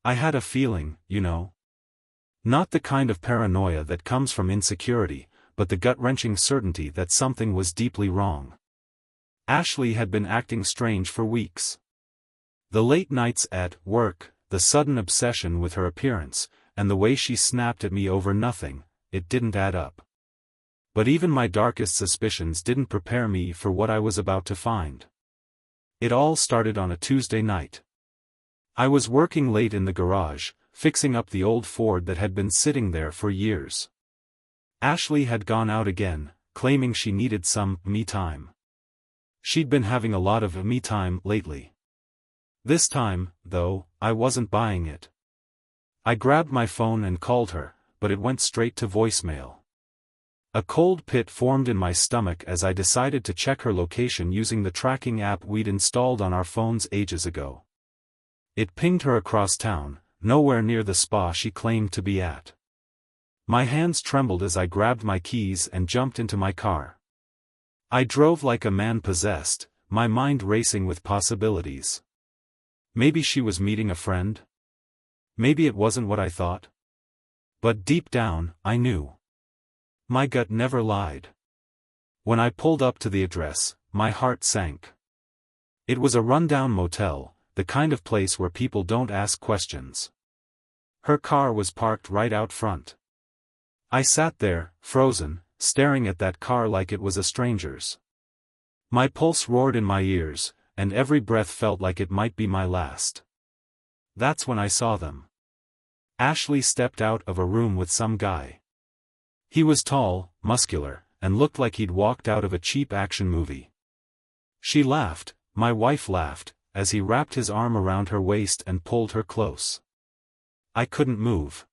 I had a feeling, you know. Not the kind of paranoia that comes from insecurity, but the gut-wrenching certainty that something was deeply wrong. Ashley had been acting strange for weeks. The late nights at work, the sudden obsession with her appearance, and the way she snapped at me over nothing, it didn't add up. But even my darkest suspicions didn't prepare me for what I was about to find. It all started on a Tuesday night. I was working late in the garage, fixing up the old Ford that had been sitting there for years. Ashley had gone out again, claiming she needed some me time. She'd been having a lot of me time lately. This time, though, I wasn't buying it. I grabbed my phone and called her, but it went straight to voicemail. A cold pit formed in my stomach as I decided to check her location using the tracking app we'd installed on our phones ages ago. It pinged her across town, nowhere near the spa she claimed to be at. My hands trembled as I grabbed my keys and jumped into my car. I drove like a man possessed, my mind racing with possibilities. Maybe she was meeting a friend? Maybe it wasn't what I thought? But deep down, I knew. My gut never lied. When I pulled up to the address, my heart sank. It was a rundown motel, the kind of place where people don't ask questions. Her car was parked right out front. I sat there, frozen, staring at that car like it was a stranger's. My pulse roared in my ears, and every breath felt like it might be my last. That's when I saw them. Ashley stepped out of a room with some guy. He was tall, muscular, and looked like he'd walked out of a cheap action movie. She laughed, my wife laughed, as he wrapped his arm around her waist and pulled her close. I couldn't move.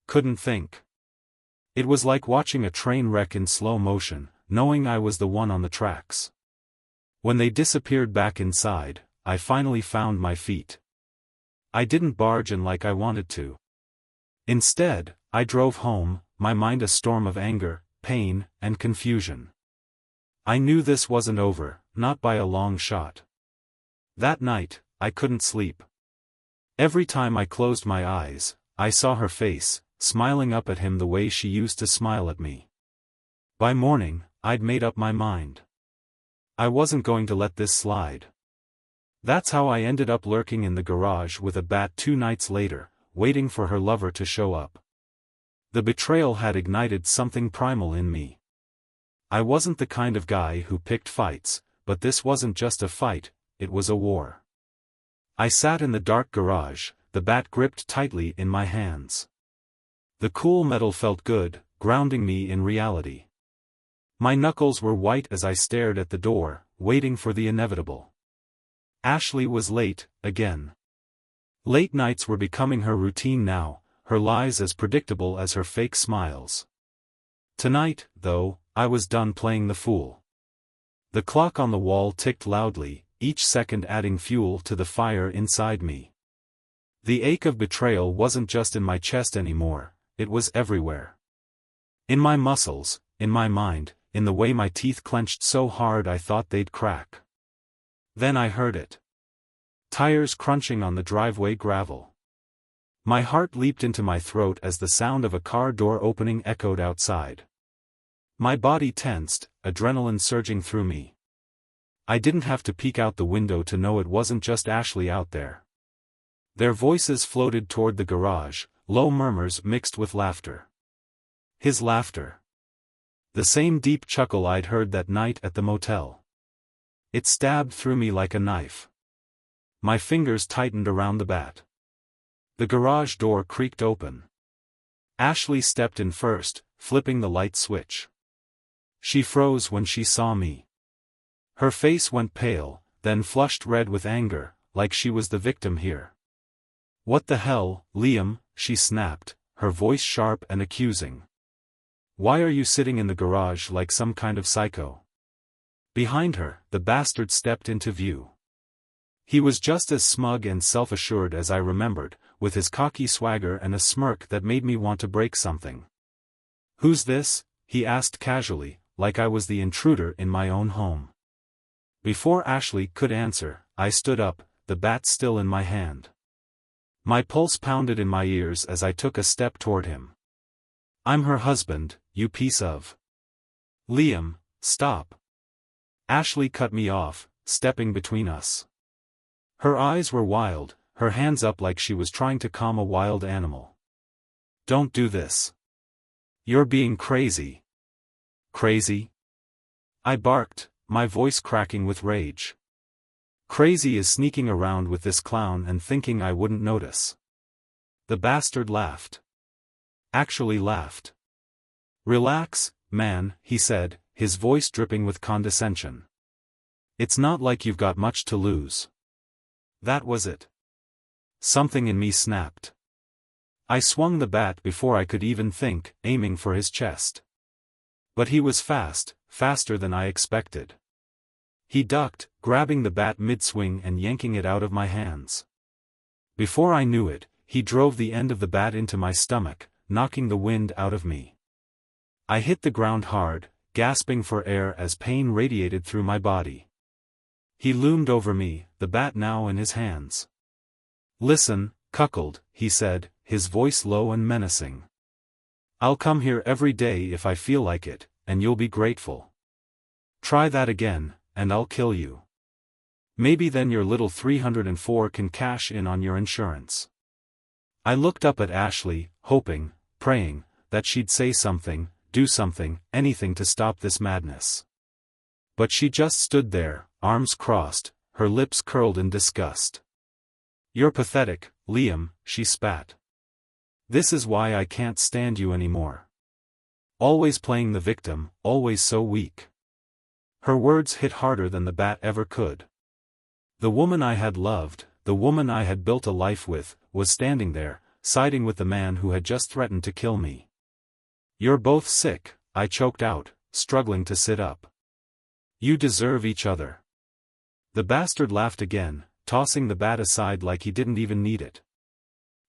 Couldn't think. It was like watching a train wreck in slow motion, knowing I was the one on the tracks. When they disappeared back inside, I finally found my feet. I didn't barge in like I wanted to. Instead, I drove home, my mind a storm of anger, pain, and confusion. I knew this wasn't over, not by a long shot. That night, I couldn't sleep. Every time I closed my eyes, I saw her face, smiling up at him the way she used to smile at me. By morning, I'd made up my mind. I wasn't going to let this slide. That's how I ended up lurking in the garage with a bat 2 nights later, waiting for her lover to show up. The betrayal had ignited something primal in me. I wasn't the kind of guy who picked fights, but this wasn't just a fight, it was a war. I sat in the dark garage, the bat gripped tightly in my hands. The cool metal felt good, grounding me in reality. My knuckles were white as I stared at the door, waiting for the inevitable. Ashley was late, again. Late nights were becoming her routine now, her lies as predictable as her fake smiles. Tonight, though, I was done playing the fool. The clock on the wall ticked loudly, each second adding fuel to the fire inside me. The ache of betrayal wasn't just in my chest anymore, it was everywhere. In my muscles, in my mind, in the way my teeth clenched so hard I thought they'd crack. Then I heard it. Tires crunching on the driveway gravel. My heart leaped into my throat as the sound of a car door opening echoed outside. My body tensed, adrenaline surging through me. I didn't have to peek out the window to know it wasn't just Ashley out there. Their voices floated toward the garage, low murmurs mixed with laughter. His laughter. The same deep chuckle I'd heard that night at the motel. It stabbed through me like a knife. My fingers tightened around the bat. The garage door creaked open. Ashley stepped in first, flipping the light switch. She froze when she saw me. Her face went pale, then flushed red with anger, like she was the victim here. "What the hell, Liam?" she snapped, her voice sharp and accusing. "Why are you sitting in the garage like some kind of psycho?" Behind her, the bastard stepped into view. He was just as smug and self-assured as I remembered, with his cocky swagger and a smirk that made me want to break something. "Who's this?" he asked casually, like I was the intruder in my own home. Before Ashley could answer, I stood up, the bat still in my hand. My pulse pounded in my ears as I took a step toward him. I'm her husband, you piece of... Liam, stop. Ashley cut me off, stepping between us. Her eyes were wild, her hands up like she was trying to calm a wild animal. Don't do this. You're being crazy. Crazy? I barked, my voice cracking with rage. Crazy is sneaking around with this clown and thinking I wouldn't notice. The bastard laughed. Actually laughed. Relax, man, he said, his voice dripping with condescension. It's not like you've got much to lose. That was it. Something in me snapped. I swung the bat before I could even think, aiming for his chest. But he was fast, faster than I expected. He ducked, grabbing the bat mid-swing and yanking it out of my hands. Before I knew it, he drove the end of the bat into my stomach, knocking the wind out of me. I hit the ground hard, gasping for air as pain radiated through my body. He loomed over me, the bat now in his hands. Listen, cuckold, he said, his voice low and menacing. I'll come here every day if I feel like it, and you'll be grateful. Try that again, and I'll kill you. Maybe then your little 304 can cash in on your insurance. I looked up at Ashley, hoping, praying, that she'd say something, do something, anything to stop this madness. But she just stood there, arms crossed, her lips curled in disgust. You're pathetic, Liam, she spat. This is why I can't stand you anymore. Always playing the victim, always so weak. Her words hit harder than the bat ever could. The woman I had loved, the woman I had built a life with, was standing there, siding with the man who had just threatened to kill me. You're both sick, I choked out, struggling to sit up. You deserve each other. The bastard laughed again, tossing the bat aside like he didn't even need it.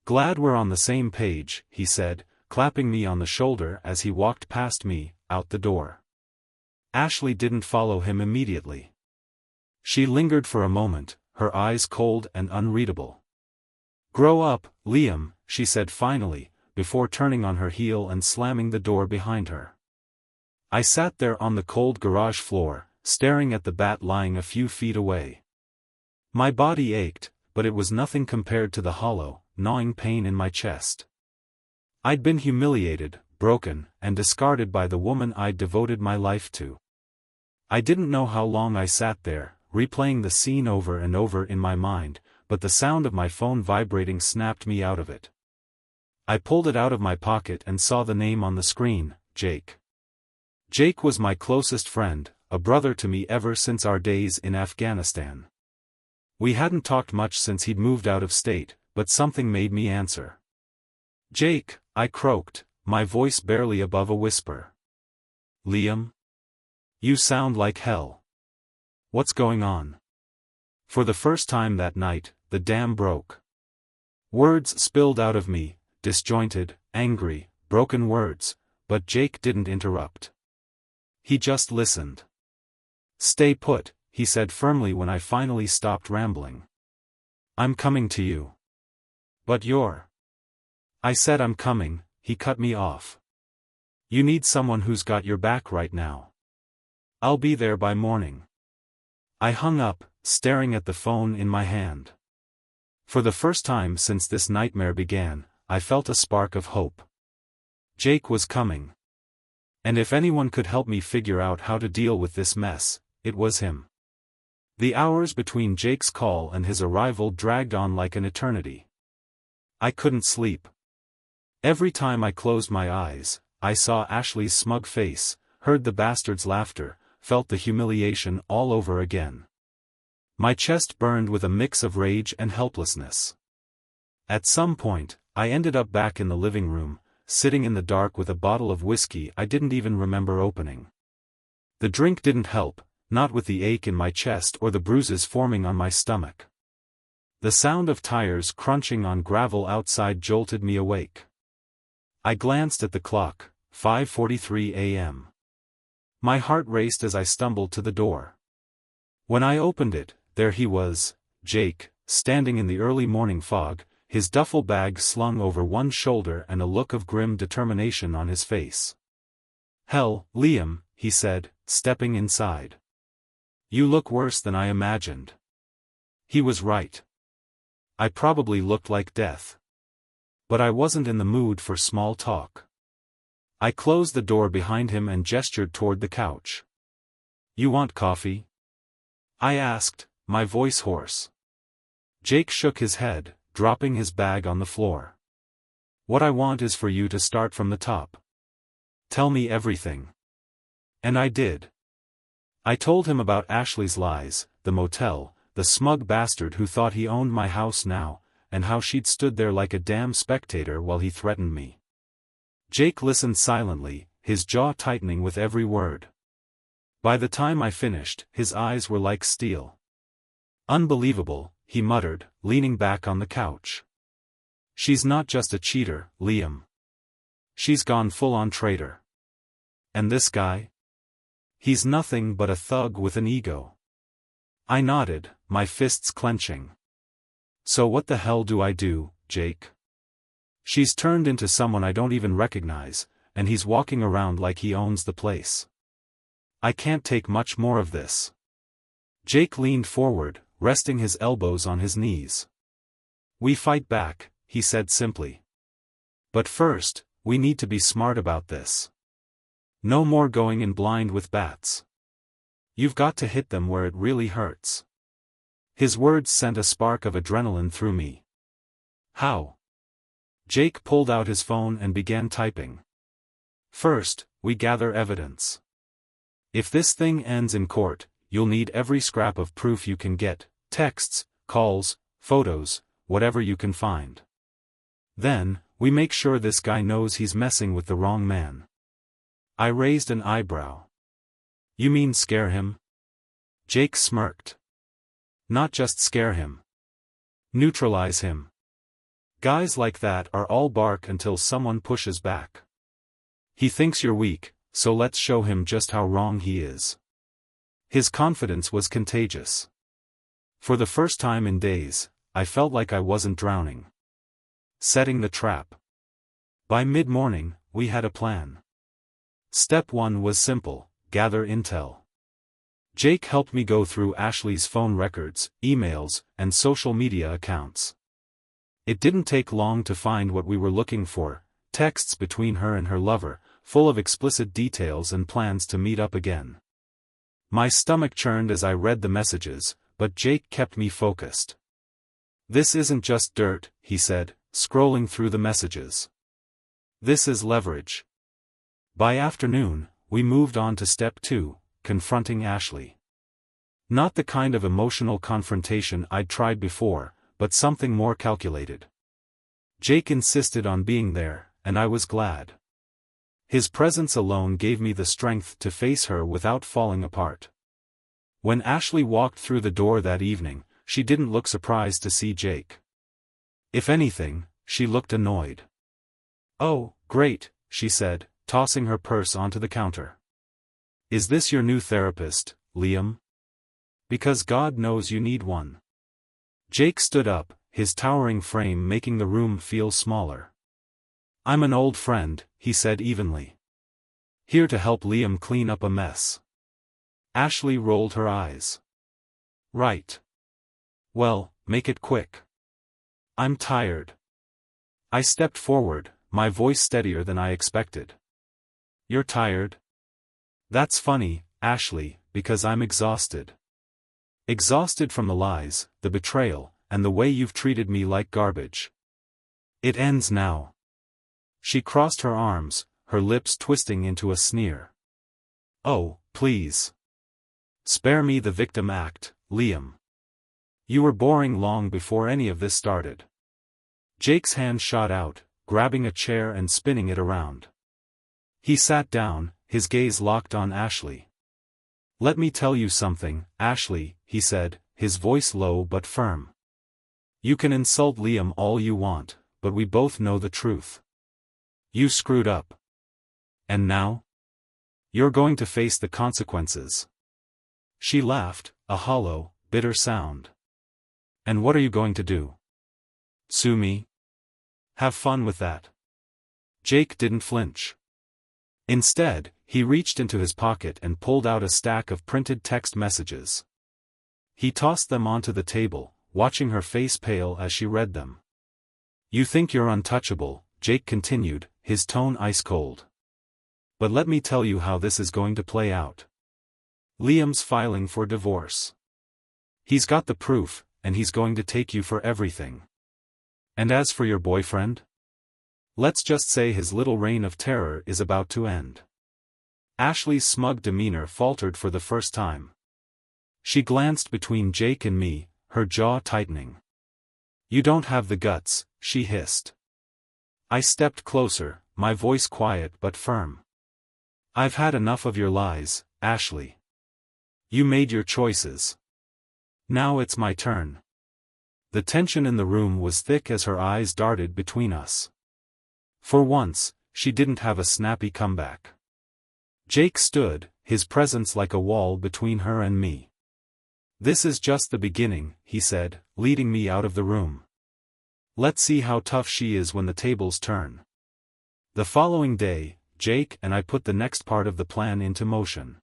Glad we're on the same page, he said, clapping me on the shoulder as he walked past me, out the door. Ashley didn't follow him immediately. She lingered for a moment, her eyes cold and unreadable. Grow up, Liam, she said finally, before turning on her heel and slamming the door behind her. I sat there on the cold garage floor, staring at the bat lying a few feet away. My body ached, but it was nothing compared to the hollow, gnawing pain in my chest. I'd been humiliated, broken, and discarded by the woman I'd devoted my life to. I didn't know how long I sat there, replaying the scene over and over in my mind, but the sound of my phone vibrating snapped me out of it. I pulled it out of my pocket and saw the name on the screen, Jake. Jake was my closest friend, a brother to me ever since our days in Afghanistan. We hadn't talked much since he'd moved out of state, but something made me answer. Jake, I croaked, my voice barely above a whisper. Liam? You sound like hell. What's going on? For the first time that night, the dam broke. Words spilled out of me, disjointed, angry, broken words, but Jake didn't interrupt. He just listened. Stay put, he said firmly when I finally stopped rambling. I'm coming to you. But you're... I said I'm coming, he cut me off. You need someone who's got your back right now. I'll be there by morning. I hung up, staring at the phone in my hand. For the first time since this nightmare began, I felt a spark of hope. Jake was coming. And if anyone could help me figure out how to deal with this mess, it was him. The hours between Jake's call and his arrival dragged on like an eternity. I couldn't sleep. Every time I closed my eyes, I saw Ashley's smug face, heard the bastard's laughter, felt the humiliation all over again. My chest burned with a mix of rage and helplessness. At some point, I ended up back in the living room, sitting in the dark with a bottle of whiskey I didn't even remember opening. The drink didn't help, not with the ache in my chest or the bruises forming on my stomach. The sound of tires crunching on gravel outside jolted me awake. I glanced at the clock, 5:43 a.m. My heart raced as I stumbled to the door. When I opened it, there he was, Jake, standing in the early morning fog, his duffel bag slung over one shoulder and a look of grim determination on his face. "Hell, Liam," he said, stepping inside. "You look worse than I imagined." He was right. I probably looked like death. But I wasn't in the mood for small talk. I closed the door behind him and gestured toward the couch. "You want coffee?" I asked, my voice hoarse. Jake shook his head, dropping his bag on the floor. "What I want is for you to start from the top. Tell me everything." And I did. I told him about Ashley's lies, the motel, the smug bastard who thought he owned my house now, and how she'd stood there like a damn spectator while he threatened me. Jake listened silently, his jaw tightening with every word. By the time I finished, his eyes were like steel. "Unbelievable," he muttered, leaning back on the couch. "She's not just a cheater, Liam. She's gone full-on traitor. And this guy? He's nothing but a thug with an ego." I nodded, my fists clenching. "So what the hell do I do, Jake? She's turned into someone I don't even recognize, and he's walking around like he owns the place. I can't take much more of this." Jake leaned forward, resting his elbows on his knees. "We fight back," he said simply. "But first, we need to be smart about this. No more going in blind with bats. You've got to hit them where it really hurts." His words sent a spark of adrenaline through me. "How?" Jake pulled out his phone and began typing. "First, we gather evidence. If this thing ends in court, you'll need every scrap of proof you can get, texts, calls, photos, whatever you can find. Then, we make sure this guy knows he's messing with the wrong man." I raised an eyebrow. "You mean scare him?" Jake smirked. "Not just scare him. Neutralize him. Guys like that are all bark until someone pushes back. He thinks you're weak, so let's show him just how wrong he is." His confidence was contagious. For the first time in days, I felt like I wasn't drowning. Setting the trap. By mid-morning, we had a plan. Step 1 was simple: gather intel. Jake helped me go through Ashley's phone records, emails, and social media accounts. It didn't take long to find what we were looking for: texts between her and her lover, full of explicit details and plans to meet up again. My stomach churned as I read the messages, but Jake kept me focused. "This isn't just dirt," he said, scrolling through the messages. "This is leverage." By afternoon, we moved on to step 2, confronting Ashley. Not the kind of emotional confrontation I'd tried before, but something more calculated. Jake insisted on being there, and I was glad. His presence alone gave me the strength to face her without falling apart. When Ashley walked through the door that evening, she didn't look surprised to see Jake. If anything, she looked annoyed. "Oh, great," she said, tossing her purse onto the counter. "Is this your new therapist, Liam? Because God knows you need one." Jake stood up, his towering frame making the room feel smaller. "I'm an old friend," he said evenly. "Here to help Liam clean up a mess." Ashley rolled her eyes. "Right. Well, make it quick. I'm tired." I stepped forward, my voice steadier than I expected. "You're tired? That's funny, Ashley, because I'm exhausted. Exhausted from the lies, the betrayal, and the way you've treated me like garbage. It ends now." She crossed her arms, her lips twisting into a sneer. "Oh, please. Spare me the victim act, Liam. You were boring long before any of this started." Jake's hand shot out, grabbing a chair and spinning it around. He sat down, his gaze locked on Ashley. "Let me tell you something, Ashley," he said, his voice low but firm. "You can insult Liam all you want, but we both know the truth. You screwed up. And now? You're going to face the consequences." She laughed, a hollow, bitter sound. "And what are you going to do?" Sue me? Have fun with that. Jake didn't flinch. Instead, he reached into his pocket and pulled out a stack of printed text messages. He tossed them onto the table, watching her face pale as she read them. You think you're untouchable, Jake continued, his tone ice cold. But let me tell you how this is going to play out. Liam's filing for divorce. He's got the proof, and he's going to take you for everything. And as for your boyfriend? Let's just say his little reign of terror is about to end. Ashley's smug demeanor faltered for the first time. She glanced between Jake and me, her jaw tightening. You don't have the guts, she hissed. I stepped closer, my voice quiet but firm. I've had enough of your lies, Ashley. You made your choices. Now it's my turn. The tension in the room was thick as her eyes darted between us. For once, she didn't have a snappy comeback. Jake stood, his presence like a wall between her and me. This is just the beginning, he said, leading me out of the room. Let's see how tough she is when the tables turn. The following day, Jake and I put the next part of the plan into motion.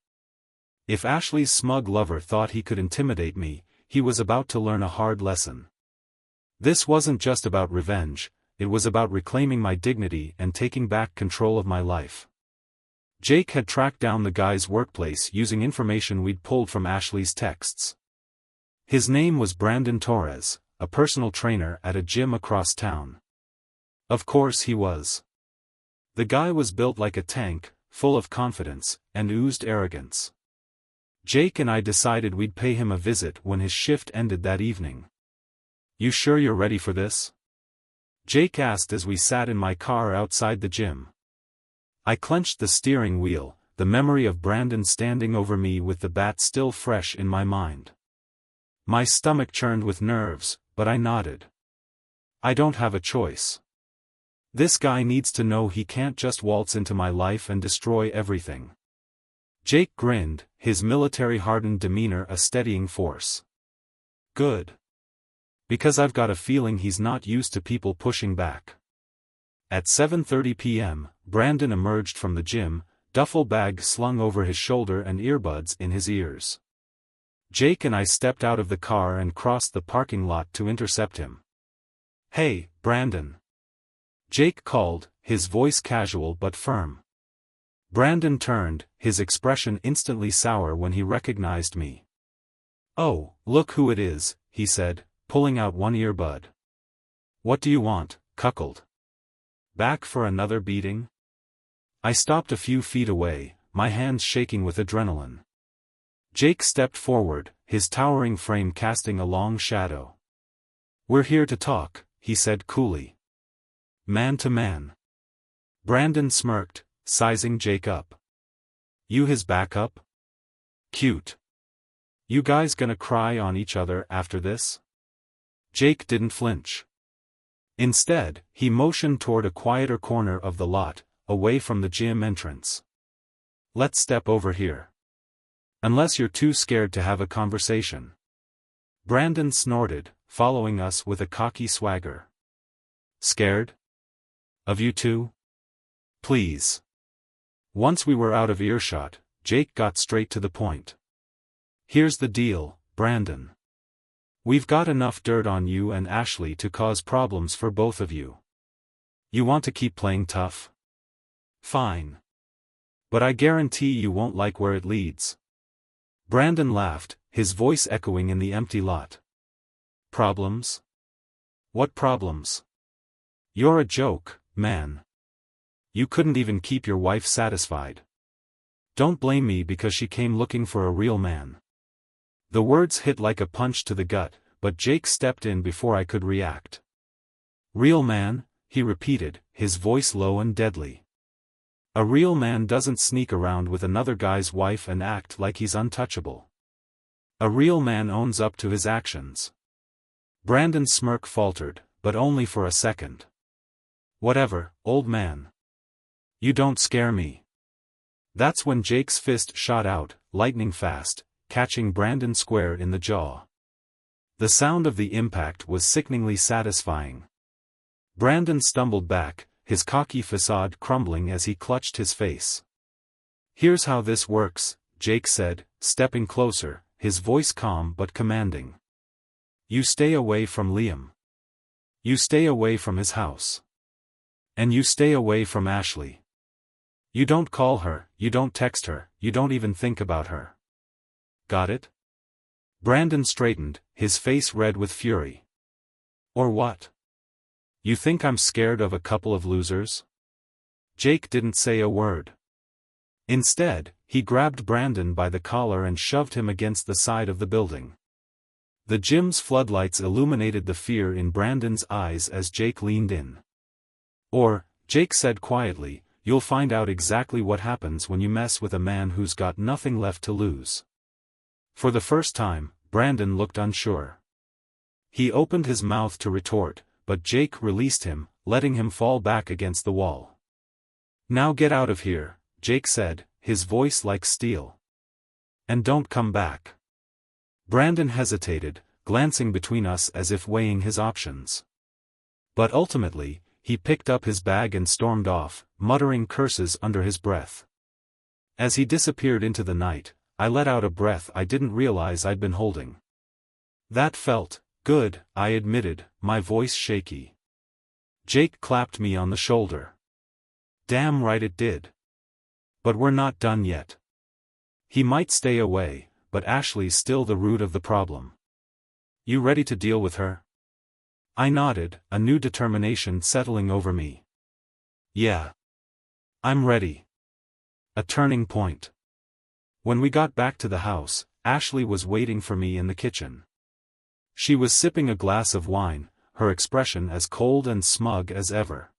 If Ashley's smug lover thought he could intimidate me, he was about to learn a hard lesson. This wasn't just about revenge, it was about reclaiming my dignity and taking back control of my life. Jake had tracked down the guy's workplace using information we'd pulled from Ashley's texts. His name was Brandon Torres, a personal trainer at a gym across town. Of course he was. The guy was built like a tank, full of confidence, and oozed arrogance. Jake and I decided we'd pay him a visit when his shift ended that evening. You sure you're ready for this? Jake asked as we sat in my car outside the gym. I clenched the steering wheel, the memory of Brandon standing over me with the bat still fresh in my mind. My stomach churned with nerves, but I nodded. I don't have a choice. This guy needs to know he can't just waltz into my life and destroy everything. Jake grinned, his military-hardened demeanor a steadying force. Good. Because I've got a feeling he's not used to people pushing back. At 7:30 p.m., Brandon emerged from the gym, duffel bag slung over his shoulder and earbuds in his ears. Jake and I stepped out of the car and crossed the parking lot to intercept him. Hey, Brandon. Jake called, his voice casual but firm. Brandon turned, his expression instantly sour when he recognized me. Oh, look who it is, he said, pulling out one earbud. What do you want, cuckold? Back for another beating? I stopped a few feet away, my hands shaking with adrenaline. Jake stepped forward, his towering frame casting a long shadow. We're here to talk, he said coolly. Man to man. Brandon smirked, sizing Jake up. You his backup? Cute. You guys gonna cry on each other after this? Jake didn't flinch. Instead, he motioned toward a quieter corner of the lot, away from the gym entrance. Let's step over here. Unless you're too scared to have a conversation. Brandon snorted, following us with a cocky swagger. Scared? Of you two? Please. Once we were out of earshot, Jake got straight to the point. Here's the deal, Brandon. We've got enough dirt on you and Ashley to cause problems for both of you. You want to keep playing tough? Fine. But I guarantee you won't like where it leads. Brandon laughed, his voice echoing in the empty lot. Problems? What problems? You're a joke, man. You couldn't even keep your wife satisfied. Don't blame me because she came looking for a real man. The words hit like a punch to the gut, but Jake stepped in before I could react. Real man, he repeated, his voice low and deadly. A real man doesn't sneak around with another guy's wife and act like he's untouchable. A real man owns up to his actions. Brandon's smirk faltered, but only for a second. Whatever, old man. You don't scare me. That's when Jake's fist shot out, lightning fast, catching Brandon square in the jaw. The sound of the impact was sickeningly satisfying. Brandon stumbled back, his cocky facade crumbling as he clutched his face. "Here's how this works," Jake said, stepping closer, his voice calm but commanding. "You stay away from Liam. You stay away from his house. And you stay away from Ashley. You don't call her, you don't text her, you don't even think about her. Got it?" Brandon straightened, his face red with fury. "Or what? You think I'm scared of a couple of losers?" Jake didn't say a word. Instead, he grabbed Brandon by the collar and shoved him against the side of the building. The gym's floodlights illuminated the fear in Brandon's eyes as Jake leaned in. "Or," Jake said quietly, "you'll find out exactly what happens when you mess with a man who's got nothing left to lose." For the first time, Brandon looked unsure. He opened his mouth to retort, but Jake released him, letting him fall back against the wall. "Now get out of here," Jake said, his voice like steel. "And don't come back." Brandon hesitated, glancing between us as if weighing his options. But ultimately, he picked up his bag and stormed off, muttering curses under his breath. As he disappeared into the night, I let out a breath I didn't realize I'd been holding. "That felt good," I admitted, my voice shaky. Jake clapped me on the shoulder. "Damn right it did. But we're not done yet. He might stay away, but Ashley's still the root of the problem. You ready to deal with her?" I nodded, a new determination settling over me. "Yeah. I'm ready." A turning point. When we got back to the house, Ashley was waiting for me in the kitchen. She was sipping a glass of wine, her expression as cold and smug as ever.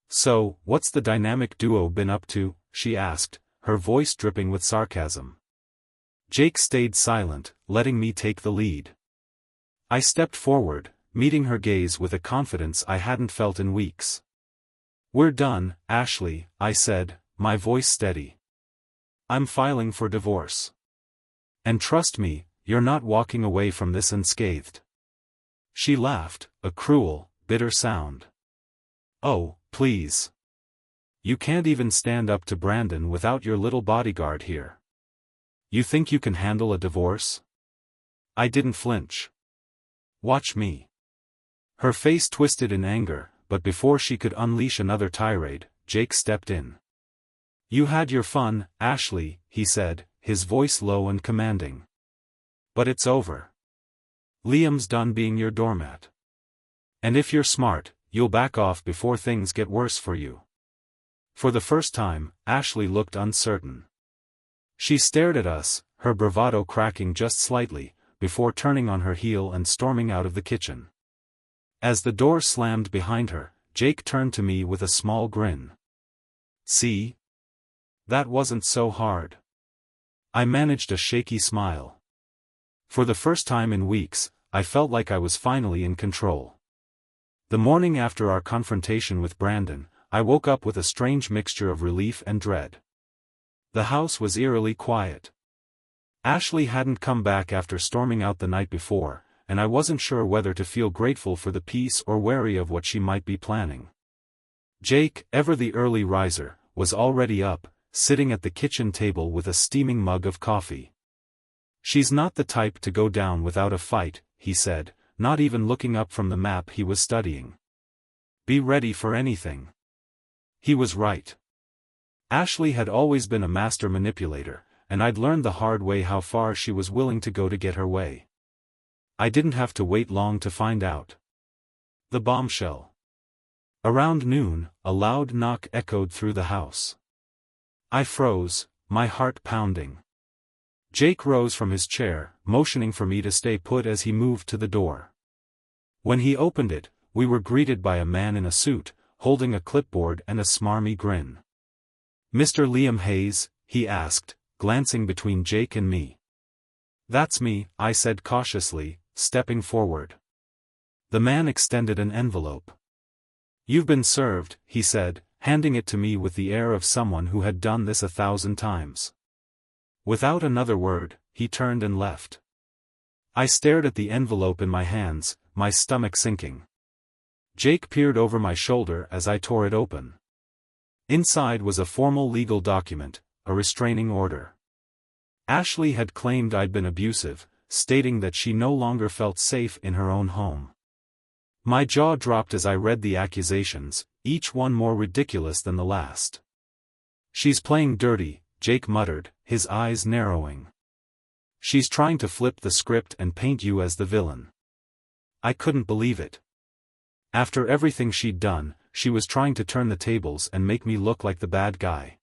"So, what's the dynamic duo been up to?" she asked, her voice dripping with sarcasm. Jake stayed silent, letting me take the lead. I stepped forward, meeting her gaze with a confidence I hadn't felt in weeks. "We're done, Ashley," I said, my voice steady. "I'm filing for divorce. And trust me, you're not walking away from this unscathed." She laughed, a cruel, bitter sound. "Oh, please. You can't even stand up to Brandon without your little bodyguard here. You think you can handle a divorce?" I didn't flinch. "Watch me." Her face twisted in anger, but before she could unleash another tirade, Jake stepped in. "You had your fun, Ashley," he said, his voice low and commanding. "But it's over. Liam's done being your doormat. And if you're smart, you'll back off before things get worse for you." For the first time, Ashley looked uncertain. She stared at us, her bravado cracking just slightly, before turning on her heel and storming out of the kitchen. As the door slammed behind her, Jake turned to me with a small grin. "See? That wasn't so hard." I managed a shaky smile. For the first time in weeks, I felt like I was finally in control. The morning after our confrontation with Brandon, I woke up with a strange mixture of relief and dread. The house was eerily quiet. Ashley hadn't come back after storming out the night before, and I wasn't sure whether to feel grateful for the peace or wary of what she might be planning. Jake, ever the early riser, was already up, sitting at the kitchen table with a steaming mug of coffee. "She's not the type to go down without a fight," he said, not even looking up from the map he was studying. "Be ready for anything." He was right. Ashley had always been a master manipulator, and I'd learned the hard way how far she was willing to go to get her way. I didn't have to wait long to find out. The bombshell. Around noon, a loud knock echoed through the house. I froze, my heart pounding. Jake rose from his chair, motioning for me to stay put as he moved to the door. When he opened it, we were greeted by a man in a suit, holding a clipboard and a smarmy grin. "Mr. Liam Hayes?" he asked, glancing between Jake and me. "That's me," I said cautiously, stepping forward. The man extended an envelope. "You've been served," he said, handing it to me with the air of someone who had done this 1,000 times. Without another word, he turned and left. I stared at the envelope in my hands, my stomach sinking. Jake peered over my shoulder as I tore it open. Inside was a formal legal document, a restraining order. Ashley had claimed I'd been abusive, stating that she no longer felt safe in her own home. My jaw dropped as I read the accusations, each one more ridiculous than the last. "She's playing dirty," Jake muttered, his eyes narrowing. "She's trying to flip the script and paint you as the villain." I couldn't believe it. After everything she'd done, she was trying to turn the tables and make me look like the bad guy.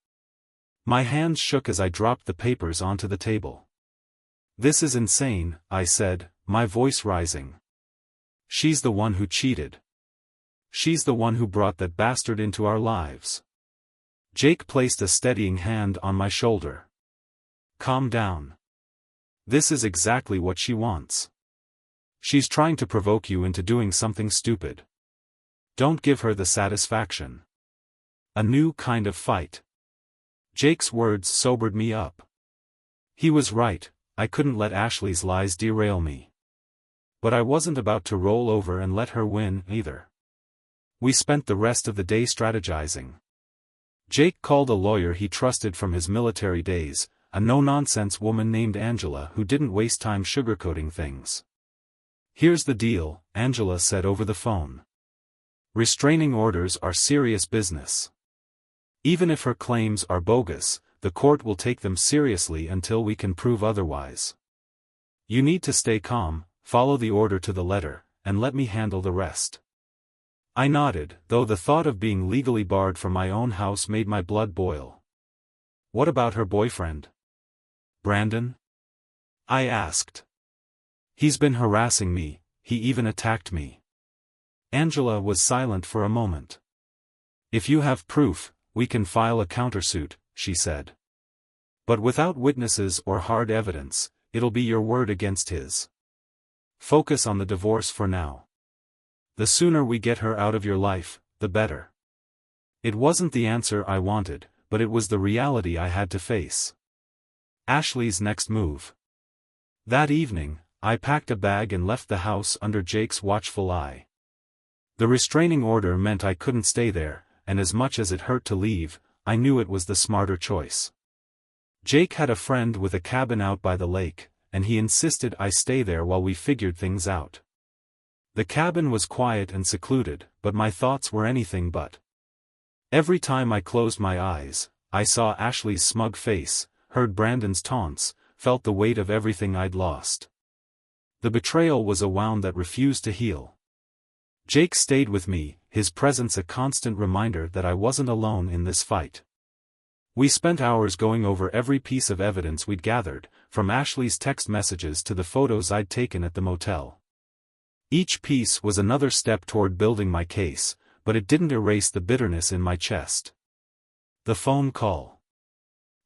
My hands shook as I dropped the papers onto the table. "This is insane," I said, my voice rising. "She's the one who cheated. She's the one who brought that bastard into our lives." Jake placed a steadying hand on my shoulder. "Calm down. This is exactly what she wants. She's trying to provoke you into doing something stupid. Don't give her the satisfaction. A new kind of fight." Jake's words sobered me up. He was right, I couldn't let Ashley's lies derail me. But I wasn't about to roll over and let her win, either. We spent the rest of the day strategizing. Jake called a lawyer he trusted from his military days, a no-nonsense woman named Angela who didn't waste time sugarcoating things. "Here's the deal," Angela said over the phone. "Restraining orders are serious business. Even if her claims are bogus, the court will take them seriously until we can prove otherwise. You need to stay calm, follow the order to the letter, and let me handle the rest." I nodded, though the thought of being legally barred from my own house made my blood boil. "What about her boyfriend? Brandon?" I asked. "He's been harassing me, he even attacked me." Angela was silent for a moment. "If you have proof, we can file a countersuit," she said. "But without witnesses or hard evidence, it'll be your word against his. Focus on the divorce for now. The sooner we get her out of your life, the better." It wasn't the answer I wanted, but it was the reality I had to face. Ashley's next move. That evening, I packed a bag and left the house under Jake's watchful eye. The restraining order meant I couldn't stay there, and as much as it hurt to leave, I knew it was the smarter choice. Jake had a friend with a cabin out by the lake, and he insisted I stay there while we figured things out. The cabin was quiet and secluded, but my thoughts were anything but. Every time I closed my eyes, I saw Ashley's smug face, heard Brandon's taunts, felt the weight of everything I'd lost. The betrayal was a wound that refused to heal. Jake stayed with me, his presence a constant reminder that I wasn't alone in this fight. We spent hours going over every piece of evidence we'd gathered, from Ashley's text messages to the photos I'd taken at the motel. Each piece was another step toward building my case, but it didn't erase the bitterness in my chest. The phone call.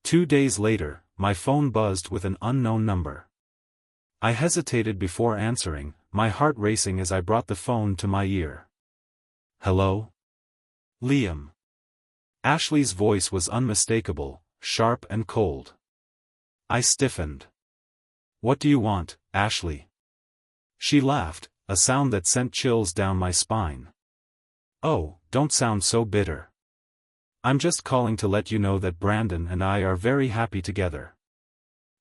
2 days later, my phone buzzed with an unknown number. I hesitated before answering, my heart racing as I brought the phone to my ear. "Hello? Liam." Ashley's voice was unmistakable, sharp and cold. I stiffened. "What do you want, Ashley?" She laughed, a sound that sent chills down my spine. "Oh, don't sound so bitter. I'm just calling to let you know that Brandon and I are very happy together.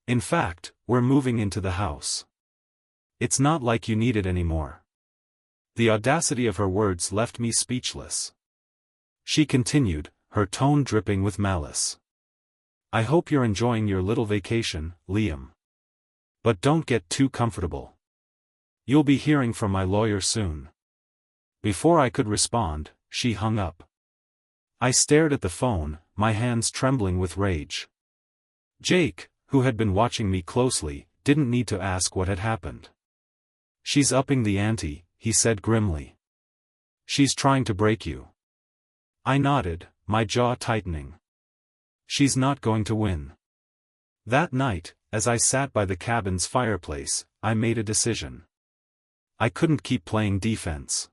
In fact, we're moving into the house. It's not like you need it anymore." The audacity of her words left me speechless. She continued, her tone dripping with malice. "I hope you're enjoying your little vacation, Liam. But don't get too comfortable. You'll be hearing from my lawyer soon." Before I could respond, she hung up. I stared at the phone, my hands trembling with rage. Jake, who had been watching me closely, didn't need to ask what had happened. "She's upping the ante," he said grimly. "She's trying to break you." I nodded, my jaw tightening. "She's not going to win." That night, as I sat by the cabin's fireplace, I made a decision. I couldn't keep playing defense.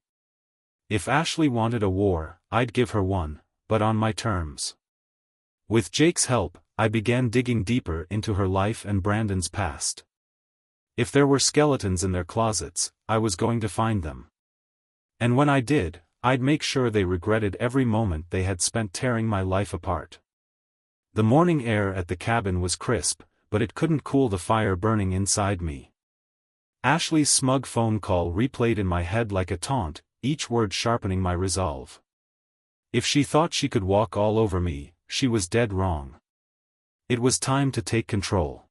If Ashley wanted a war, I'd give her one, but on my terms. With Jake's help, I began digging deeper into her life and Brandon's past. If there were skeletons in their closets, I was going to find them. And when I did, I'd make sure they regretted every moment they had spent tearing my life apart. The morning air at the cabin was crisp, but it couldn't cool the fire burning inside me. Ashley's smug phone call replayed in my head like a taunt, each word sharpening my resolve. If she thought she could walk all over me, she was dead wrong. It was time to take control.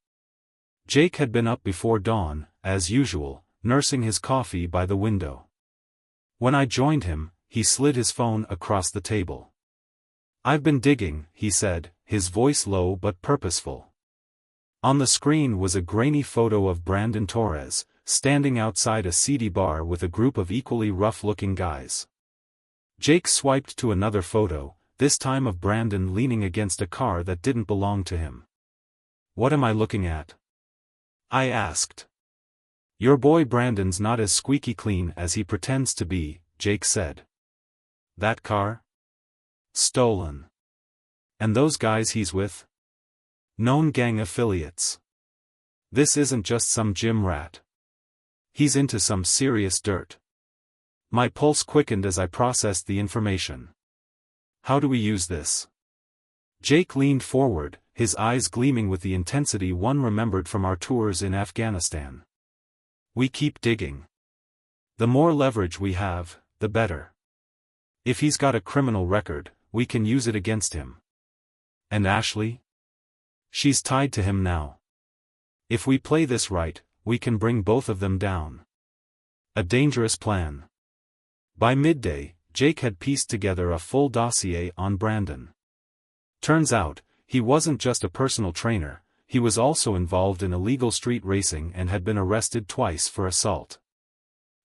Jake had been up before dawn, as usual, nursing his coffee by the window. When I joined him, he slid his phone across the table. "I've been digging," he said, his voice low but purposeful. On the screen was a grainy photo of Brandon Torres, standing outside a seedy bar with a group of equally rough-looking guys. Jake swiped to another photo, this time of Brandon leaning against a car that didn't belong to him. "What am I looking at?" I asked. "Your boy Brandon's not as squeaky clean as he pretends to be," Jake said. "That car? Stolen. And those guys he's with? Known gang affiliates. This isn't just some gym rat. He's into some serious dirt." My pulse quickened as I processed the information. "How do we use this?" Jake leaned forward, his eyes gleaming with the intensity one remembered from our tours in Afghanistan. "We keep digging. The more leverage we have, the better. If he's got a criminal record, we can use it against him. And Ashley? She's tied to him now. If we play this right, we can bring both of them down." A dangerous plan. By midday, Jake had pieced together a full dossier on Brandon. Turns out, he wasn't just a personal trainer, he was also involved in illegal street racing and had been arrested twice for assault.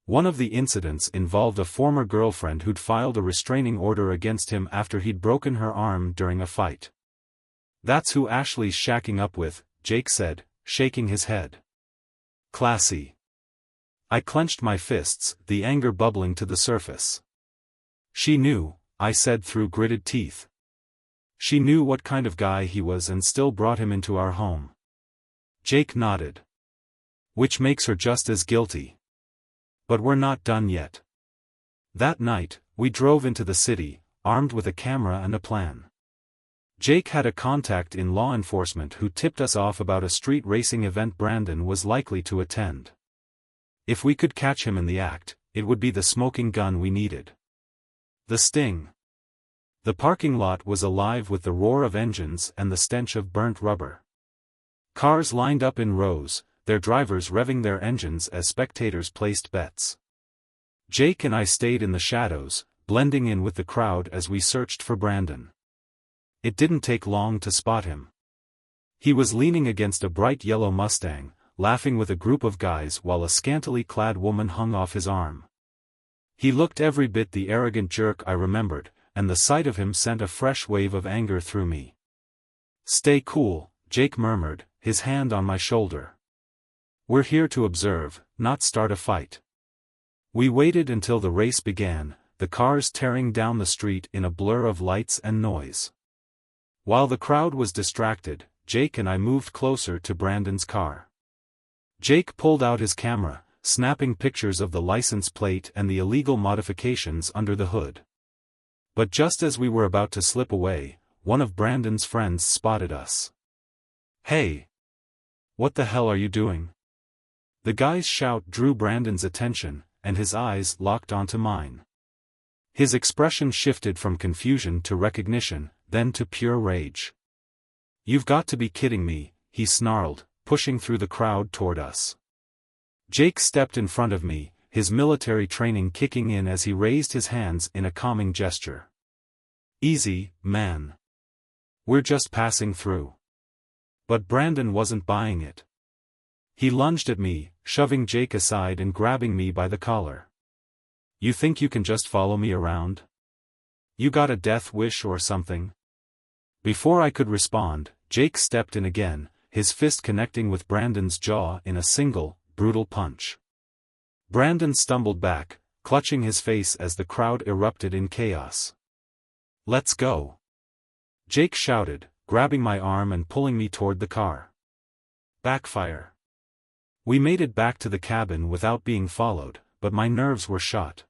One of the incidents involved a former girlfriend who'd filed a restraining order against him after he'd broken her arm during a fight. "That's who Ashley's shacking up with," Jake said, shaking his head. "Classy." I clenched my fists, the anger bubbling to the surface. "She knew," I said through gritted teeth. "She knew what kind of guy he was and still brought him into our home." Jake nodded. "Which makes her just as guilty. But we're not done yet." That night, we drove into the city, armed with a camera and a plan. Jake had a contact in law enforcement who tipped us off about a street racing event Brandon was likely to attend. If we could catch him in the act, it would be the smoking gun we needed. The sting. The parking lot was alive with the roar of engines and the stench of burnt rubber. Cars lined up in rows, their drivers revving their engines as spectators placed bets. Jake and I stayed in the shadows, blending in with the crowd as we searched for Brandon. It didn't take long to spot him. He was leaning against a bright yellow Mustang, laughing with a group of guys while a scantily clad woman hung off his arm. He looked every bit the arrogant jerk I remembered, and the sight of him sent a fresh wave of anger through me. "Stay cool," Jake murmured, his hand on my shoulder. "We're here to observe, not start a fight." We waited until the race began, the cars tearing down the street in a blur of lights and noise. While the crowd was distracted, Jake and I moved closer to Brandon's car. Jake pulled out his camera, snapping pictures of the license plate and the illegal modifications under the hood. But just as we were about to slip away, one of Brandon's friends spotted us. "Hey! What the hell are you doing?" The guy's shout drew Brandon's attention, and his eyes locked onto mine. His expression shifted from confusion to recognition, then to pure rage. "You've got to be kidding me," he snarled, pushing through the crowd toward us. Jake stepped in front of me, his military training kicking in as he raised his hands in a calming gesture. "Easy, man. We're just passing through." But Brandon wasn't buying it. He lunged at me, shoving Jake aside and grabbing me by the collar. "You think you can just follow me around? You got a death wish or something?" Before I could respond, Jake stepped in again, his fist connecting with Brandon's jaw in a single, brutal punch. Brandon stumbled back, clutching his face as the crowd erupted in chaos. "Let's go!" Jake shouted, grabbing my arm and pulling me toward the car. Backfire. We made it back to the cabin without being followed, but my nerves were shot.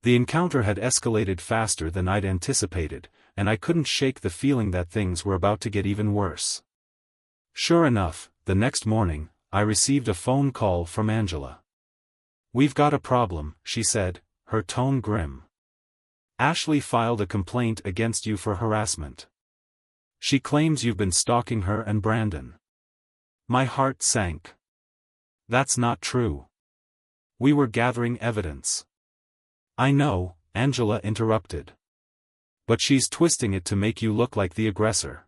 The encounter had escalated faster than I'd anticipated, and I couldn't shake the feeling that things were about to get even worse. Sure enough, the next morning, I received a phone call from Angela. "We've got a problem," she said, her tone grim. "Ashley filed a complaint against you for harassment. She claims you've been stalking her and Brandon." My heart sank. "That's not true. We were gathering evidence." "I know," Angela interrupted. "But she's twisting it to make you look like the aggressor.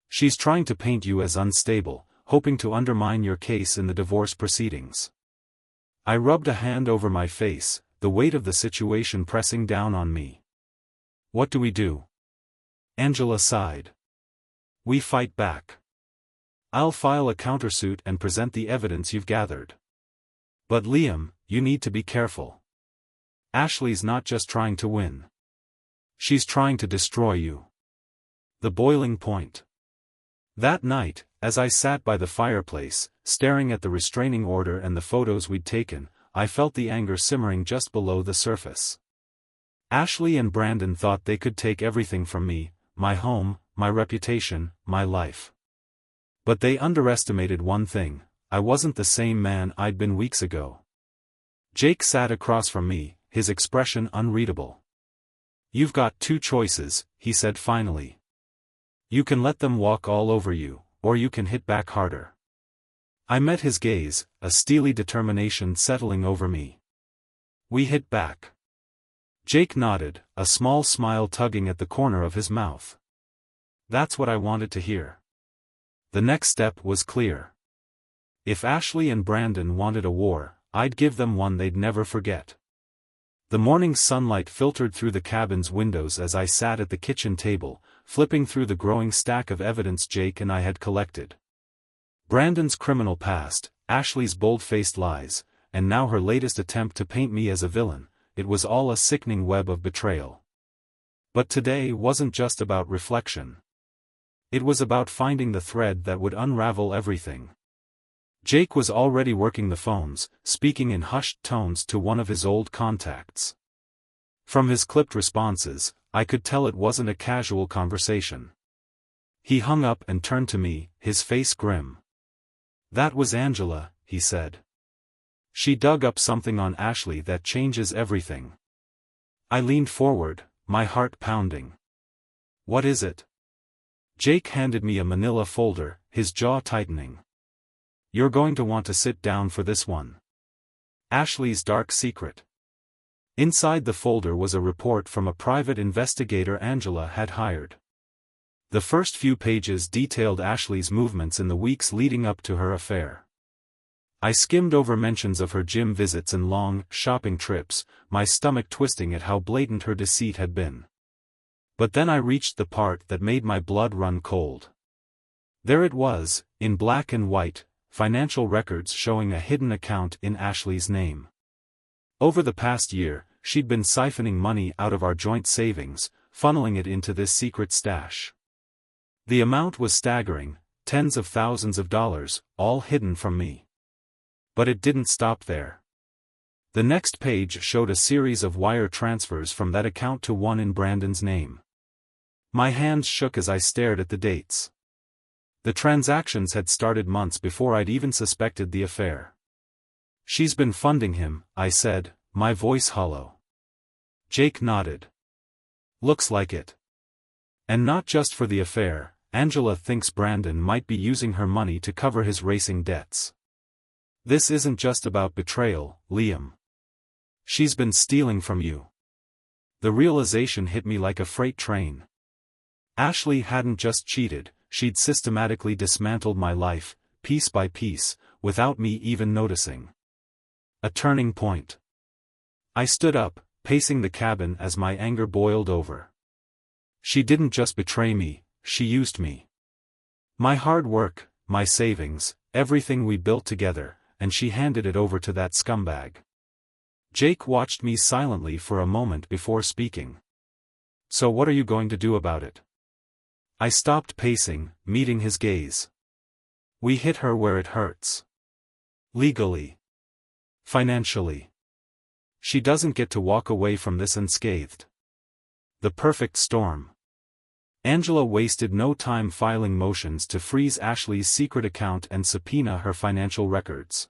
She's trying to paint you as unstable, hoping to undermine your case in the divorce proceedings." I rubbed a hand over my face, the weight of the situation pressing down on me. "What do we do?" Angela sighed. "We fight back. I'll file a countersuit and present the evidence you've gathered. But Liam, you need to be careful. Ashley's not just trying to win. She's trying to destroy you." The boiling point. That night, as I sat by the fireplace, staring at the restraining order and the photos we'd taken, I felt the anger simmering just below the surface. Ashley and Brandon thought they could take everything from me, my home, my reputation, my life. But they underestimated one thing: I wasn't the same man I'd been weeks ago. Jake sat across from me, his expression unreadable. "You've got two choices," he said finally. "You can let them walk all over you, or you can hit back harder." I met his gaze, a steely determination settling over me. "We hit back." Jake nodded, a small smile tugging at the corner of his mouth. That's what I wanted to hear. The next step was clear. If Ashley and Brandon wanted a war, I'd give them one they'd never forget. The morning sunlight filtered through the cabin's windows as I sat at the kitchen table, flipping through the growing stack of evidence Jake and I had collected. Brandon's criminal past, Ashley's bold-faced lies, and now her latest attempt to paint me as a villain, it was all a sickening web of betrayal. But today wasn't just about reflection. It was about finding the thread that would unravel everything. Jake was already working the phones, speaking in hushed tones to one of his old contacts. From his clipped responses, I could tell it wasn't a casual conversation. He hung up and turned to me, his face grim. "That was Angela," he said. "She dug up something on Ashley that changes everything." I leaned forward, my heart pounding. "What is it?" Jake handed me a manila folder, his jaw tightening. "You're going to want to sit down for this one. Ashley's dark secret." Inside the folder was a report from a private investigator Angela had hired. The first few pages detailed Ashley's movements in the weeks leading up to her affair. I skimmed over mentions of her gym visits and long, shopping trips, my stomach twisting at how blatant her deceit had been. But then I reached the part that made my blood run cold. There it was, in black and white, financial records showing a hidden account in Ashley's name. Over the past year, she'd been siphoning money out of our joint savings, funneling it into this secret stash. The amount was staggering, tens of thousands of dollars, all hidden from me. But it didn't stop there. The next page showed a series of wire transfers from that account to one in Brandon's name. My hands shook as I stared at the dates. The transactions had started months before I'd even suspected the affair. "She's been funding him," I said, my voice hollow. Jake nodded. "Looks like it. And not just for the affair, Angela thinks Brandon might be using her money to cover his racing debts. This isn't just about betrayal, Liam. She's been stealing from you." The realization hit me like a freight train. Ashley hadn't just cheated, she'd systematically dismantled my life, piece by piece, without me even noticing. A turning point. I stood up, pacing the cabin as my anger boiled over. She didn't just betray me, she used me. My hard work, my savings, everything we built together, and she handed it over to that scumbag. Jake watched me silently for a moment before speaking. "So what are you going to do about it?" I stopped pacing, meeting his gaze. "We hit her where it hurts. Legally. Financially. She doesn't get to walk away from this unscathed. The perfect storm. Angela wasted no time filing motions to freeze Ashley's secret account and subpoena her financial records.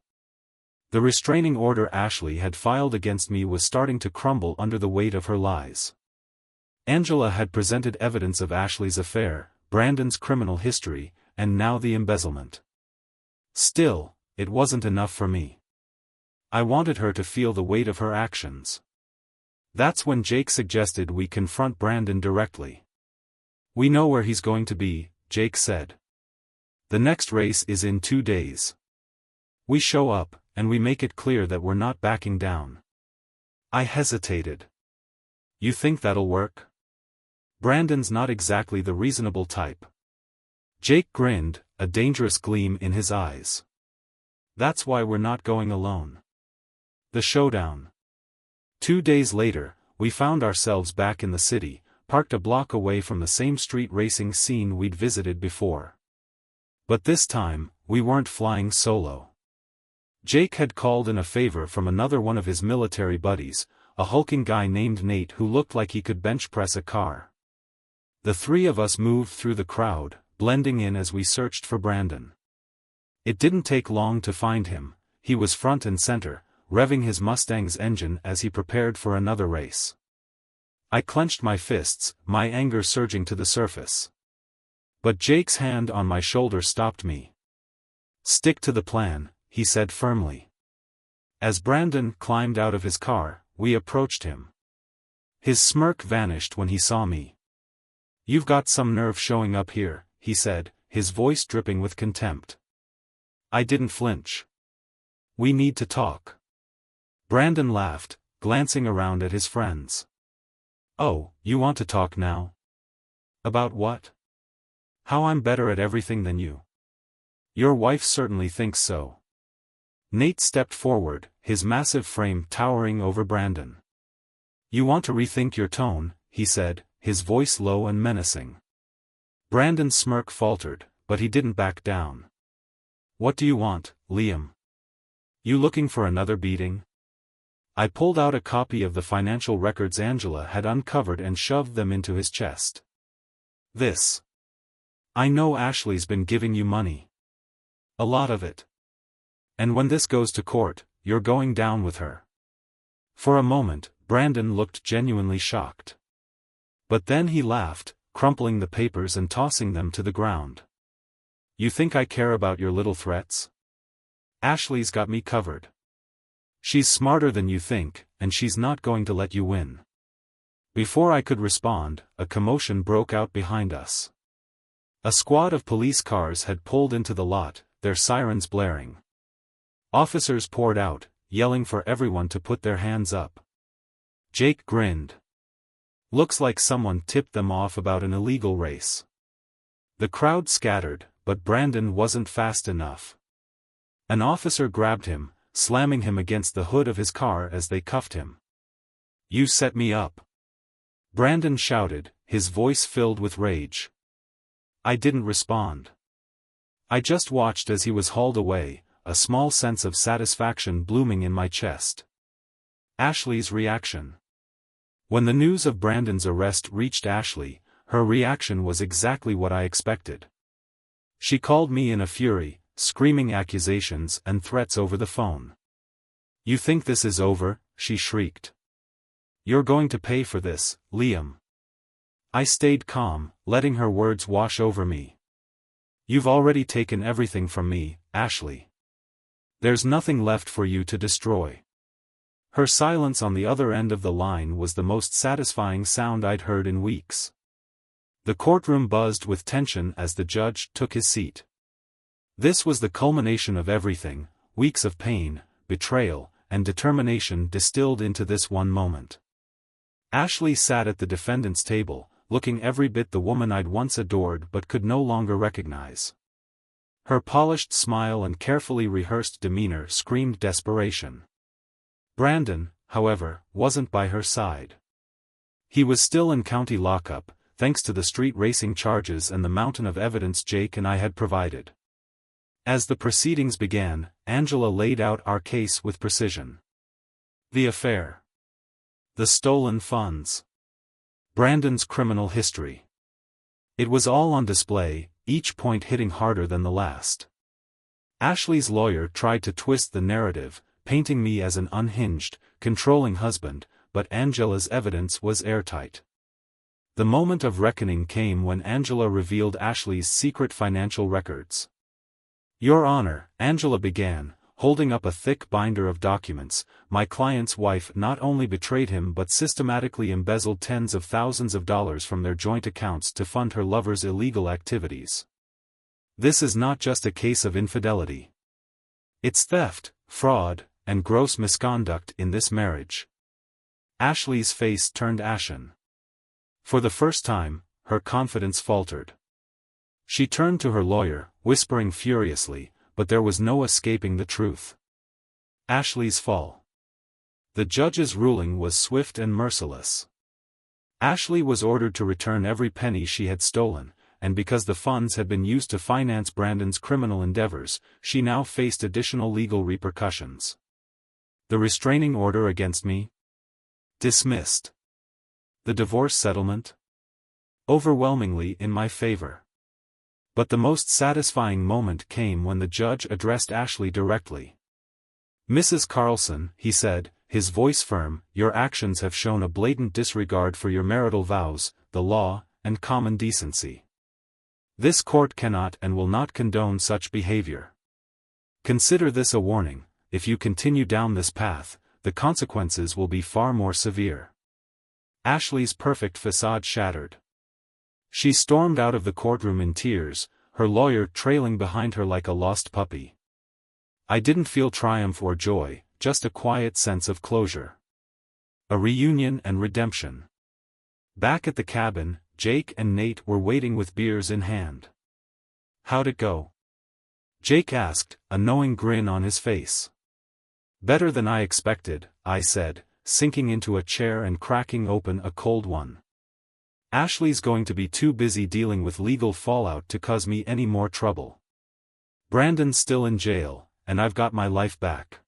The restraining order Ashley had filed against me was starting to crumble under the weight of her lies. Angela had presented evidence of Ashley's affair, Brandon's criminal history, and now the embezzlement. Still, it wasn't enough for me. I wanted her to feel the weight of her actions. That's when Jake suggested we confront Brandon directly. "We know where he's going to be," Jake said. "The next race is in 2 days. We show up, and we make it clear that we're not backing down." I hesitated. "You think that'll work? Brandon's not exactly the reasonable type." Jake grinned, a dangerous gleam in his eyes. "That's why we're not going alone." The showdown. 2 days later, we found ourselves back in the city, parked a block away from the same street racing scene we'd visited before. But this time, we weren't flying solo. Jake had called in a favor from another one of his military buddies, a hulking guy named Nate who looked like he could bench press a car. The three of us moved through the crowd, blending in as we searched for Brandon. It didn't take long to find him. He was front and center, revving his Mustang's engine as he prepared for another race. I clenched my fists, my anger surging to the surface. But Jake's hand on my shoulder stopped me. "Stick to the plan," he said firmly. As Brandon climbed out of his car, we approached him. His smirk vanished when he saw me. "You've got some nerve showing up here," he said, his voice dripping with contempt. I didn't flinch. "We need to talk." Brandon laughed, glancing around at his friends. "Oh, you want to talk now? About what? How I'm better at everything than you? Your wife certainly thinks so." Nate stepped forward, his massive frame towering over Brandon. "You want to rethink your tone," he said, his voice low and menacing. Brandon's smirk faltered, but he didn't back down. "What do you want, Liam? You looking for another beating?" I pulled out a copy of the financial records Angela had uncovered and shoved them into his chest. "This. I know Ashley's been giving you money. A lot of it. And when this goes to court, you're going down with her." For a moment, Brandon looked genuinely shocked. But then he laughed, crumpling the papers and tossing them to the ground. "You think I care about your little threats? Ashley's got me covered. She's smarter than you think, and she's not going to let you win." Before I could respond, a commotion broke out behind us. A squad of police cars had pulled into the lot, their sirens blaring. Officers poured out, yelling for everyone to put their hands up. Jake grinned. "Looks like someone tipped them off about an illegal race." The crowd scattered, but Brandon wasn't fast enough. An officer grabbed him, slamming him against the hood of his car as they cuffed him. "You set me up," Brandon shouted, his voice filled with rage. I didn't respond. I just watched as he was hauled away, a small sense of satisfaction blooming in my chest. Ashley's reaction. When the news of Brandon's arrest reached Ashley, her reaction was exactly what I expected. She called me in a fury, screaming accusations and threats over the phone. "You think this is over?" she shrieked. "You're going to pay for this, Liam." I stayed calm, letting her words wash over me. "You've already taken everything from me, Ashley. There's nothing left for you to destroy." Her silence on the other end of the line was the most satisfying sound I'd heard in weeks. The courtroom buzzed with tension as the judge took his seat. This was the culmination of everything, weeks of pain, betrayal, and determination distilled into this one moment. Ashley sat at the defendant's table, looking every bit the woman I'd once adored but could no longer recognize. Her polished smile and carefully rehearsed demeanor screamed desperation. Brandon, however, wasn't by her side. He was still in county lockup, thanks to the street racing charges and the mountain of evidence Jake and I had provided. As the proceedings began, Angela laid out our case with precision. The affair. The stolen funds. Brandon's criminal history. It was all on display, each point hitting harder than the last. Ashley's lawyer tried to twist the narrative, painting me as an unhinged, controlling husband, but Angela's evidence was airtight. The moment of reckoning came when Angela revealed Ashley's secret financial records. "Your Honor," Angela began, holding up a thick binder of documents, "my client's wife not only betrayed him but systematically embezzled tens of thousands of dollars from their joint accounts to fund her lover's illegal activities. This is not just a case of infidelity. It's theft, fraud, and gross misconduct in this marriage." Ashley's face turned ashen. For the first time, her confidence faltered. She turned to her lawyer, whispering furiously, but there was no escaping the truth. Ashley's fall. The judge's ruling was swift and merciless. Ashley was ordered to return every penny she had stolen, and because the funds had been used to finance Brandon's criminal endeavors, she now faced additional legal repercussions. The restraining order against me? Dismissed. The divorce settlement? Overwhelmingly in my favor. But the most satisfying moment came when the judge addressed Ashley directly. "Mrs. Carlson," he said, his voice firm, "your actions have shown a blatant disregard for your marital vows, the law, and common decency. This court cannot and will not condone such behavior. Consider this a warning: if you continue down this path, the consequences will be far more severe." Ashley's perfect facade shattered. She stormed out of the courtroom in tears, her lawyer trailing behind her like a lost puppy. I didn't feel triumph or joy, just a quiet sense of closure. A reunion and redemption. Back at the cabin, Jake and Nate were waiting with beers in hand. "How'd it go?" Jake asked, a knowing grin on his face. "Better than I expected," I said, sinking into a chair and cracking open a cold one. "Ashley's going to be too busy dealing with legal fallout to cause me any more trouble. Brandon's still in jail, and I've got my life back."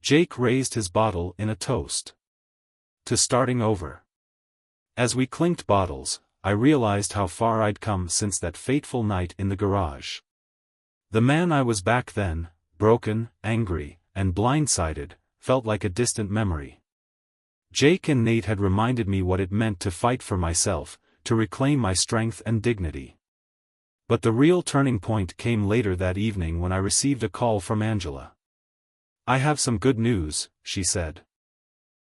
Jake raised his bottle in a toast. To starting over. As we clinked bottles, I realized how far I'd come since that fateful night in the garage. The man I was back then, broken, angry, and blindsided, felt like a distant memory. Jake and Nate had reminded me what it meant to fight for myself, to reclaim my strength and dignity. But the real turning point came later that evening when I received a call from Angela. "I have some good news," she said.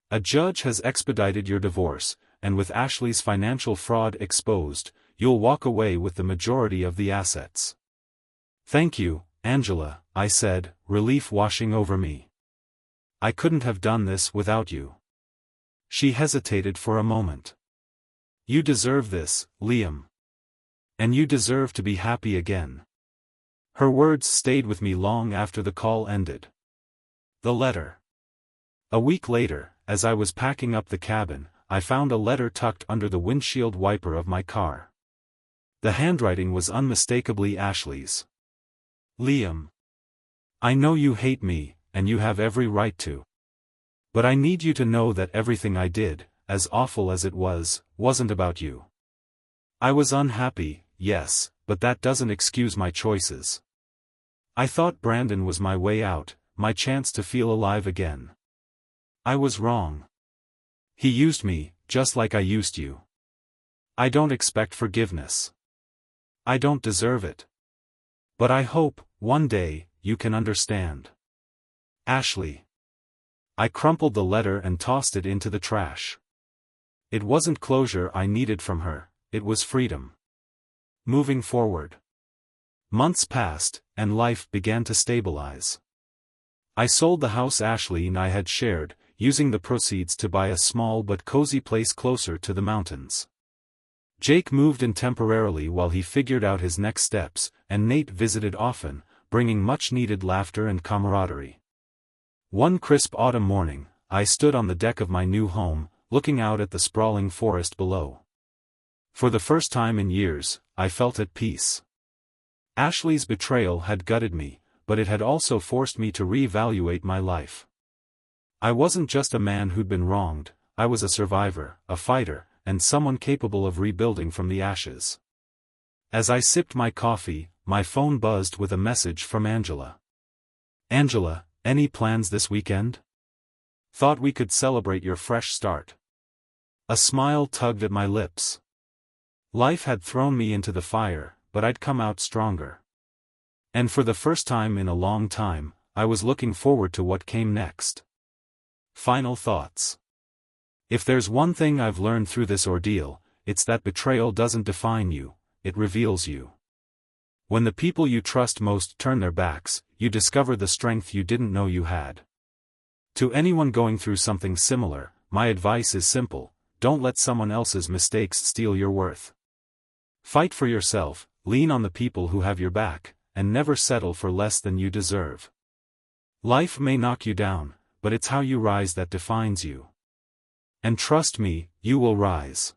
"A judge has expedited your divorce, and with Ashley's financial fraud exposed, you'll walk away with the majority of the assets." "Thank you, Angela," I said, relief washing over me. "I couldn't have done this without you." She hesitated for a moment. "You deserve this, Liam. And you deserve to be happy again." Her words stayed with me long after the call ended. The letter. A week later, as I was packing up the cabin, I found a letter tucked under the windshield wiper of my car. The handwriting was unmistakably Ashley's. "Liam. I know you hate me, and you have every right to. But I need you to know that everything I did, as awful as it was, wasn't about you. I was unhappy, yes, but that doesn't excuse my choices. I thought Brandon was my way out, my chance to feel alive again. I was wrong. He used me, just like I used you. I don't expect forgiveness. I don't deserve it. But I hope, one day, you can understand. Ashley." I crumpled the letter and tossed it into the trash. It wasn't closure I needed from her, it was freedom. Moving forward. Months passed, and life began to stabilize. I sold the house Ashley and I had shared, using the proceeds to buy a small but cozy place closer to the mountains. Jake moved in temporarily while he figured out his next steps, and Nate visited often, bringing much-needed laughter and camaraderie. One crisp autumn morning, I stood on the deck of my new home, looking out at the sprawling forest below. For the first time in years, I felt at peace. Ashley's betrayal had gutted me, but it had also forced me to reevaluate my life. I wasn't just a man who'd been wronged, I was a survivor, a fighter, and someone capable of rebuilding from the ashes. As I sipped my coffee, my phone buzzed with a message from Angela. "Angela, any plans this weekend? Thought we could celebrate your fresh start." A smile tugged at my lips. Life had thrown me into the fire, but I'd come out stronger. And for the first time in a long time, I was looking forward to what came next. Final thoughts. If there's one thing I've learned through this ordeal, it's that betrayal doesn't define you, it reveals you. When the people you trust most turn their backs, you discover the strength you didn't know you had. To anyone going through something similar, my advice is simple: don't let someone else's mistakes steal your worth. Fight for yourself, lean on the people who have your back, and never settle for less than you deserve. Life may knock you down, but it's how you rise that defines you. And trust me, you will rise.